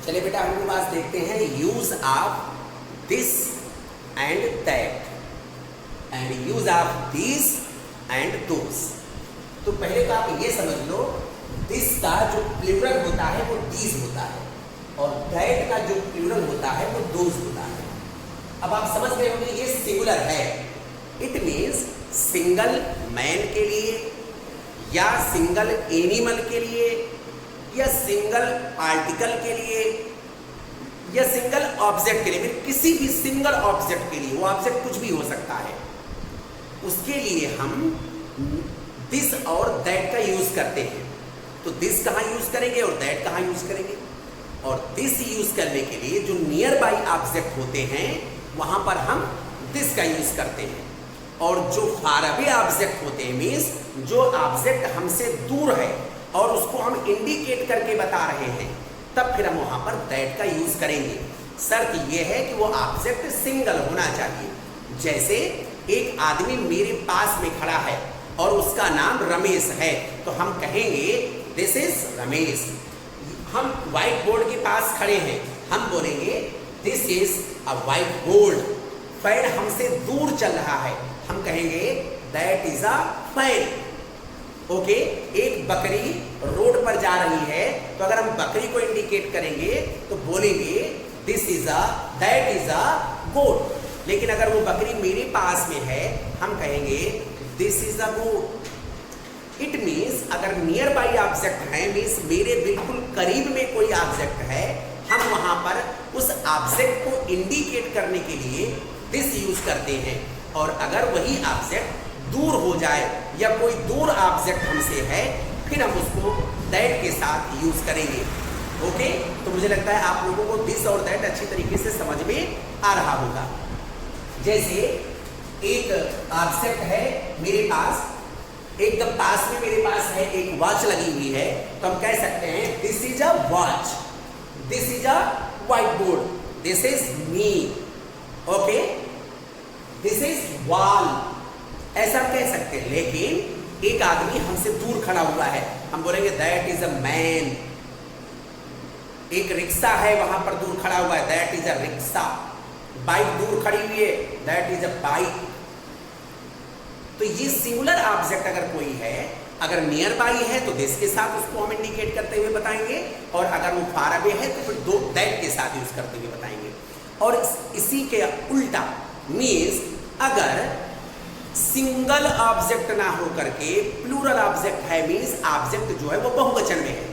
चलिए बेटा हम लोग आज देखते हैं use of this and that and use of this and those. तो पहले तो आप ये समझ लो, दिस का जो प्लूरल होता है वो दीज होता है और दैट का जो प्लूरल होता है वो दोज होता है। अब आप समझ गए होंगे ये सिंगुलर है, इट मीन्स सिंगल मैन के लिए या सिंगल एनिमल के लिए या सिंगल आर्टिकल के लिए या सिंगल ऑब्जेक्ट के लिए, किसी भी सिंगल ऑब्जेक्ट के लिए, वो ऑब्जेक्ट कुछ भी हो सकता है, उसके लिए हम दिस और दैट का यूज करते हैं। तो दिस कहाँ यूज करेंगे और दैट कहाँ यूज करेंगे? और दिस यूज करने के लिए जो नियर बाई ऑब्जेक्ट होते हैं वहां पर हम दिस का यूज करते हैं, और जो फार अवे ऑब्जेक्ट होते हैं मीन्स जो ऑब्जेक्ट हमसे दूर है और उसको हम इंडिकेट करके बता रहे हैं, तब फिर हम वहां पर दैट का यूज करेंगे। शर्त यह है कि वो ऑब्जेक्ट सिंगल होना चाहिए। जैसे एक आदमी मेरे पास में खड़ा है और उसका नाम रमेश है, तो हम कहेंगे दिस इज रमेश। हम व्हाइट बोर्ड के पास खड़े हैं, हम बोलेंगे this is a white board. Fan हमसे दूर चल रहा है, हम कहेंगे that is a fan. Okay, एक बकरी रोड पर जा रही है, तो अगर हम बकरी को इंडिकेट करेंगे तो बोलेंगे this is a that is a goat. लेकिन अगर वो बकरी मेरे पास में है, हम कहेंगे this is a goat. It means अगर नियर बाई ऑब्जेक्ट है मीन्स मेरे बिल्कुल करीब में कोई ऑब्जेक्ट है, हम वहां पर उस ऑब्जेक्ट को इंडिकेट करने के लिए दिस यूज करते हैं। और अगर वही ऑब्जेक्ट दूर हो जाए या कोई दूर ऑब्जेक्ट हमसे है, फिर हम उसको दैट के साथ यूज करेंगे। ओके, तो मुझे लगता है आप लोगों को दिस और दैट अच्छी तरीके से समझ में आ रहा होगा। जैसे एक ऑब्जेक्ट है मेरे पास, एकदम पास में मेरे पास है एक वॉच लगी हुई है, तो हम कह सकते हैं this is a watch, this is a white board, this is me. Okay, this is wall, ऐसा कह सकते हैं। लेकिन एक आदमी हमसे दूर खड़ा हुआ है, हम बोलेंगे दैट इज अ मैन। एक रिक्शा है वहां पर दूर खड़ा हुआ है, that is a rickshaw. Bike दूर खड़ी हुई है, दैट इज अ बाइक। तो ये सिंगुलर ऑब्जेक्ट अगर कोई है, अगर नियर बाई है तो दिस के साथ उसको हम इंडिकेट करते हुए बताएंगे, और अगर वो फार अवे है तो फिर दो दैट के साथ यूज करते हुए बताएंगे। और इसी के उल्टा मीन्स अगर सिंगल ऑब्जेक्ट ना हो करके प्लूरल ऑब्जेक्ट है मीन्स ऑब्जेक्ट जो है वो बहुवचन में है,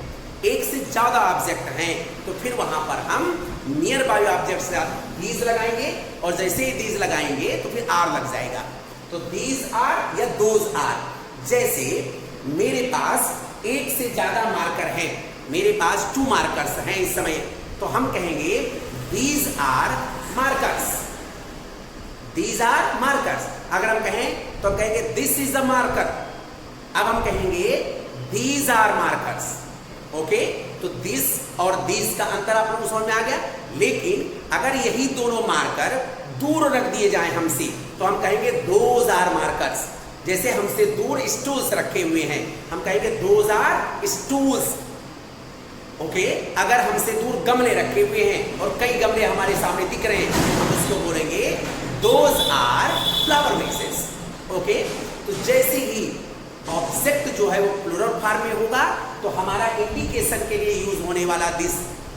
एक से ज्यादा ऑब्जेक्ट हैं, तो फिर वहां पर हम नियर बाई ऑब्जेक्ट से दीज लगाएंगे, और जैसे ही दीज लगाएंगे तो फिर आर लग जाएगा। तो दीज आर या दोज आर। जैसे मेरे पास एक से ज्यादा मार्कर हैं, मेरे पास 2 मार्कर्स हैं इस समय, तो हम कहेंगे these are markers, these are markers. अगर हम कहें तो कहेंगे दिस इज द मार्कर। अब हम कहेंगे दीज आर मार्कर्स। ओके, तो दिस और दीज का अंतर आप लोगों को समझ में आ गया। लेकिन अगर यही दोनों मार्कर दूर रख दिए जाएं हमसे, तो हम कहेंगे दोज आर मार्कर्स। जैसे हमसे दूर स्टूल्स रखे हुए हैं, हम कहेंगे दोज आर स्टूल्स। ओके, अगर हमसे दूर गमले रखे हुए हैं और कई गमले हमारे सामने दिख रहे हैं, हम उसको बोलेंगे दोज आर फ्लावर वेसेस। ओके, तो जैसे ही ऑब्जेक्ट जो है वो प्लूरल फॉर्म में होगा, तो हमारा इंडिकेशन के लिए यूज होने वाला दिस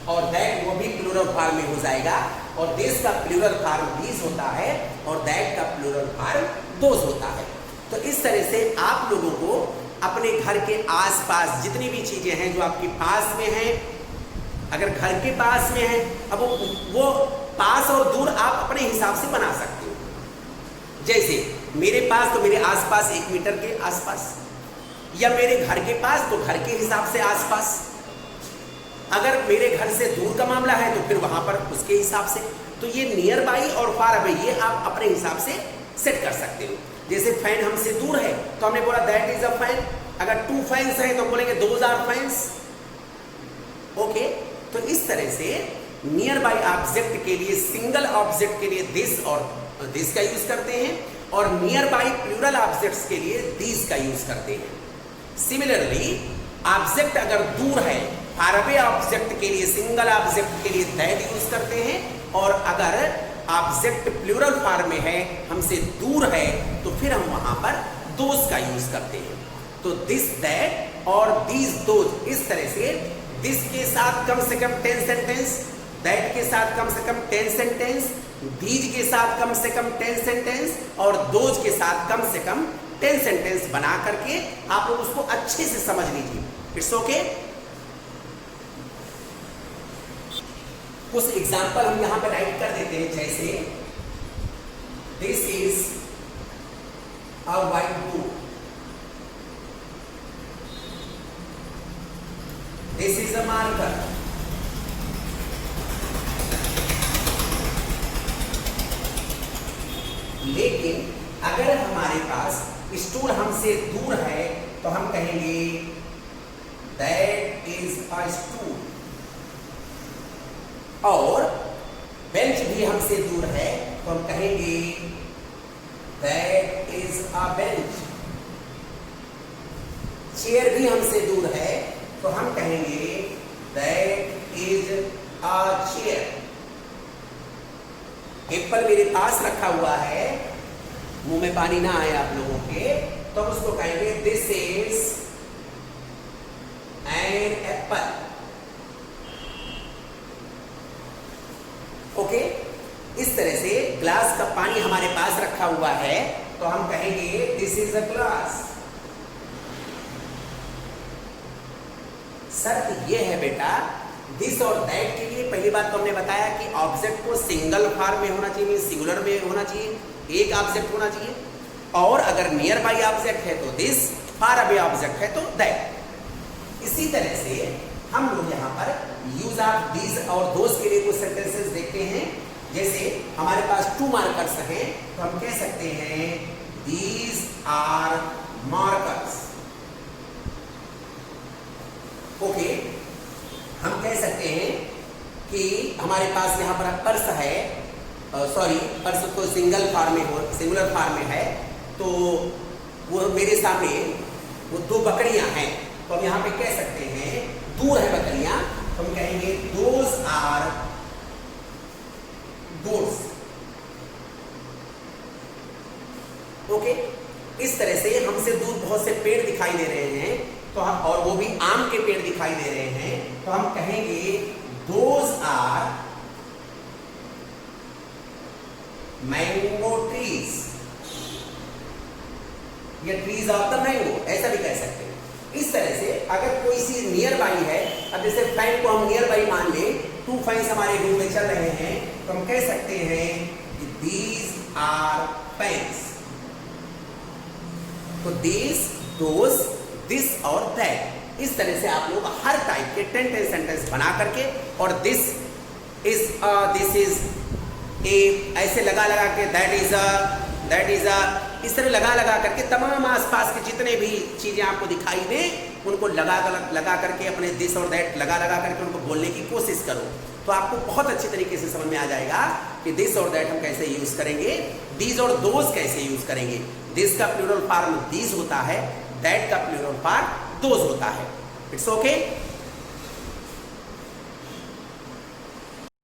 और दैट वो भी प्लूरल फॉर्म में हो जाएगा। और दिस का प्लूरल फॉर्म दिस होता है और दैट का प्लूरल फॉर्म दोज होता है। तो इस तरह से आप लोगों को अपने घर के आसपास जितनी भी चीजें हैं जो आपके पास में हैं, अगर घर के पास में है, अब वो पास और दूर आप अपने हिसाब से बना सकते हो। जैसे मेरे पास तो मेरे आसपास 1 मीटर के आसपास, या मेरे घर के पास तो घर के हिसाब से आसपास। अगर मेरे घर से दूर का मामला है तो फिर वहां पर उसके हिसाब से। तो ये नियर बाई और फार अवे ये आप अपने हिसाब से सेट कर सकते हो। जैसे फैन हमसे दूर है तो हमने बोला दैट इज अ फैन। अगर 2 फैंस हैं तो बोलेंगे दोज आर फैंस। ओके, तो इस तरह से नियर बाई ऑब्जेक्ट के लिए, सिंगल ऑब्जेक्ट के लिए दिस और दिस का यूज करते हैं, और नियर बाई प्लूरल ऑब्जेक्ट्स के लिए दीज का यूज करते हैं। सिमिलरली ऑब्जेक्ट अगर दूर है फारअवे ऑब्जेक्ट के लिए, सिंगल ऑब्जेक्ट के लिए दैट यूज करते हैं, और अगर ऑब्जेक्ट प्लूरल फॉर्म में है, हमसे दूर है, तो फिर हम वहां पर दोज का यूज करते हैं। तो दिस दैट और दीज दोज, इस तरह से दिस के साथ कम से कम 10 सेंटेंस, दैट के साथ कम से कम 10 सेंटेंस, दीज के साथ कम से कम 10 सेंटेंस, और दोज के साथ कम से कम 10 सेंटेंस बना करके आप लोग उसको अच्छे से समझ लीजिए। It's okay. कुछ एग्जाम्पल हम यहां पे राइट कर देते हैं, जैसे this is a white book, this is a marker, लेकिन अगर हमारे पास स्टूल हमसे दूर है तो हम कहेंगे दैट इज अ स्टूल, और बेंच भी हमसे दूर है तो हम कहेंगे that is a bench, chair भी हमसे दूर है तो हम कहेंगे that is a chair. Apple मेरे पास रखा हुआ है, मुंह में पानी ना आए आप लोगों के, तो हम उसको कहेंगे this is an apple. Okay, इस तरह से ग्लास का पानी हमारे पास रखा हुआ है तो हम कहेंगे दिस इज अ ग्लास। शर्त यह है बेटा, दिस और दैट के लिए पहली बात तो हमने बताया कि ऑब्जेक्ट को सिंगल फॉर्म में होना चाहिए, सिंगुलर में होना चाहिए, एक ऑब्जेक्ट होना चाहिए, और अगर नियर बाई ऑब्जेक्ट है तो दिस, फार अवे ऑब्जेक्ट है तो दैट। इसी तरह से हम लोग यहाँ पर यूज ऑफ दीज और दोज के लिए कुछ सेंटेंसेस देखते हैं। जैसे हमारे पास 2 मार्कर्स हैं तो हम कह सकते हैं दीज आर मार्कर्स। ओके, हम कह सकते हैं कि हमारे पास यहाँ पर पर्स है, पर्स तो सिंगल फॉर्म में हो, सिंगुलर फॉर्म में है, तो वो मेरे सामने वो 2 बकरियां हैं तो हम यहाँ पे कह सकते हैं, दूर है बकरियां तो हम कहेंगे दोज आर गोट्स। ओके, इस तरह से हमसे दूर बहुत से पेड़ दिखाई दे रहे हैं तो हम, और वो भी आम के पेड़ दिखाई दे रहे हैं तो हम कहेंगे दोज आर मैंगो ट्रीज, या ट्रीज ऑफ द मैंगो, ऐसा भी कह सकते हैं। इस तरह से अगर कोई चीज नियर बाई है, अब जैसे फैन को हम नियर बाई मान ले, 2 फैंस हमारे रूम में चल रहे हैं तो हम कह सकते हैं कि दीज आर फैंस। तो दीज, दोज, दिस और दैट, इस तरह से आप लोग हर टाइप के 10 सेंटेंस बना करके, और दिस इज ए ऐसे लगा के, दैट इज अ, इस तरह लगा करके तमाम आसपास के जितने भी चीजें आपको दिखाई दे उनको लगा करके, अपने दिस और दैट लगा करके उनको बोलने की कोशिश करो, तो आपको बहुत अच्छी तरीके से समझ में आ जाएगा कि दिस और दैट हम कैसे यूज करेंगे, दीज और दोज कैसे यूज करेंगे। दिस का प्लूरल फॉर्म दीज होता है, दैट का प्लूरल फॉर्म दोज होता है। It's okay.